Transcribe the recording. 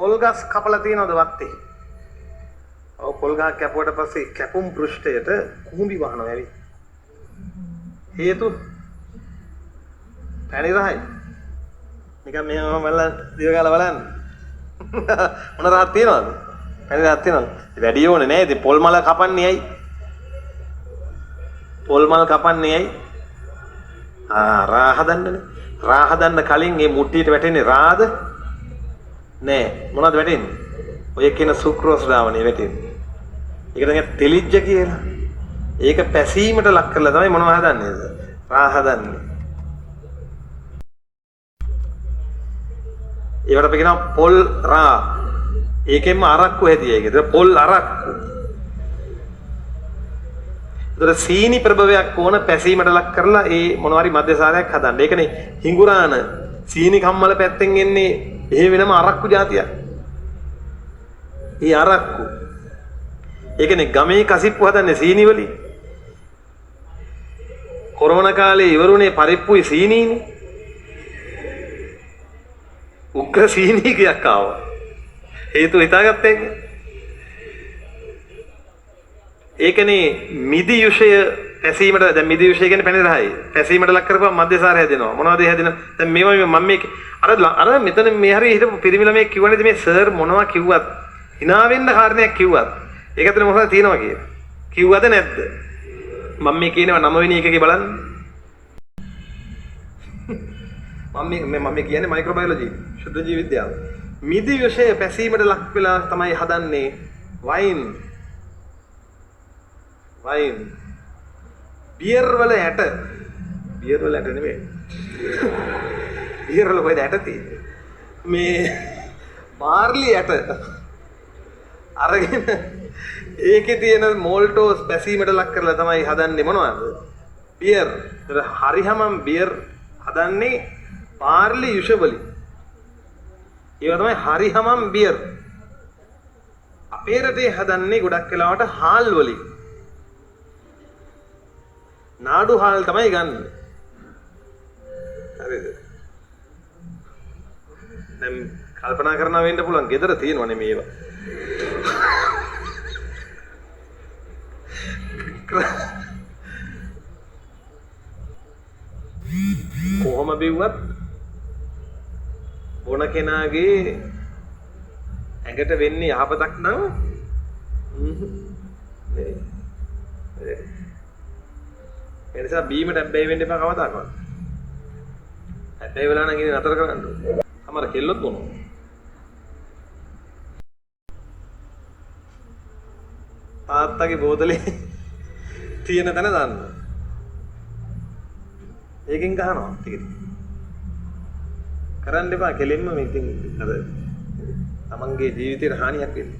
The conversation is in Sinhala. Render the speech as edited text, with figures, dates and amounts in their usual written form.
පොල් ගස් කපලා තියනවද වත්තේ? ඔව් පොල් ගහ කැපුවට පස්සේ කැපුම් පෘෂ්ඨයට කුඹි වහනවා ඇවි. හේතු පැණි රහයි. නිකන් මෙහෙම මල්ලා දිව ගාලා බලන්න. මොන රහක් තියනවද? පැණි රහක් තියනවද? වැඩි ඕනේ නෑ. ඉතින් පොල් මල කපන්නේ ඇයි? පොල් මල් කපන්නේ ඇයි? රා හදන්නනේ. රා හදන්න කලින් මේ මුට්ටියට වැටෙන්නේ රාද? නෑ. මොනවද වැටෙන්නේ? ඔය කියන සුක්‍රෝස් ද්‍රාවණය වැටෙන්නේ. ඒක තමයි තෙලිජ්ජ කියලා. ඒක පැසීමට ලක් කරලා තමයි මොනව හදන්නේ? රා හදන්නේ. ඒවට අපි කියනවා පොල් රා. ඒකෙන්ම අරක්කු හැදියා ඒක. ඒක පොල් අරක්කු. ඒතර සීනි ප්‍රභවයක් ඕන පැසීමට ලක් කරලා ඒ මොනවාරි මධ්‍යසාරයක් හදන්න. ඒකනේ හිඟුරාන සීනි කම්මල පැත්තෙන් එන්නේ එහෙ වෙනම අරක්කු జాතියක්. ඒ අරක්කු. ඒකනේ ගමේ කසිප්පු හදන්නේ සීනි වලින්. කොරෝනා කාලේ ඉවරුනේ පරිප්පුයි සීනීනේ. උග්‍ර සීනීකයක් ආවා. හේතු හිතාගත්තා ඒකනේ මිදි යුෂය පැසීමට දැන් මිදි යුෂය කියන්නේ පැණි රහයි. පැසීමට ලක් කරපුවා මධ්‍යසාරය හැදෙනවා. මොනවද හැදෙනවා? දැන් මේවා මම මේ අර මෙතන මේ හරිය හිටපු පිරිමි ළමයෙක් කිව්වනේ මේ සර් මොනවා කිව්වත් hina වෙන්න කාරණයක් කිව්වත් ඒක ඇතුලේ මොකක්ද තියෙනවා කියලා. කිව්වද නැද්ද? මම මේ කියනවා 9 වෙනි එකේ බලන්න. මම කියන්නේ මයික්‍රෝබයොලොජි ශුද්ධ ජීව විද්‍යාව. මිදි විෂය පැසීමට ලක් වෙලා තමයි හදන්නේ වයින්. බියර් වල ඇට. බියර් වල ඇට නෙමෙයි. බියර් වල කොහෙද ඇට තියෙන්නේ? මේ බාර්ලි ඇට. අරගෙන ඒකේ තියෙන මෝල්ටෝස් පැසීමට ලක් කරලා තමයි හදන්නේ මොනවද? බියර්. හරිහමම් බියර් හදන්නේ පාර්ලි යුෂවලි. ඒවා තමයි හරිහමම් බියර්. අපේ රටේ හදන්නේ ගොඩක් වෙලාවට හාල් වලින්. නාඩු හාල් තමයි ගන්න. හරිද? දැන් කල්පනා කරනවා වෙන්න පුළුවන් ගෙදර තියෙනවනේ මේවා. කොහොම බිව්වත් බොන කෙනාගේ ඇඟට වෙන්නේ යහපතක් නම් ඒ නිසා බීමට හැබැයි වෙන්න එපා කවදාකවත්. හැබැයි වෙලා නම් ඉතින් නතර කරන්න ඕනේ. අමාර කෙල්ලොත් බොනවා. තාත්තගේ බෝතලේ තියෙන තැන දාන්න. ඒකෙන් ගහනවා ටික ටික. කරන්න එපා කෙලින්ම මේ ඉතින් අර තමන්ගේ ජීවිතේට හානියක් වෙන්නේ.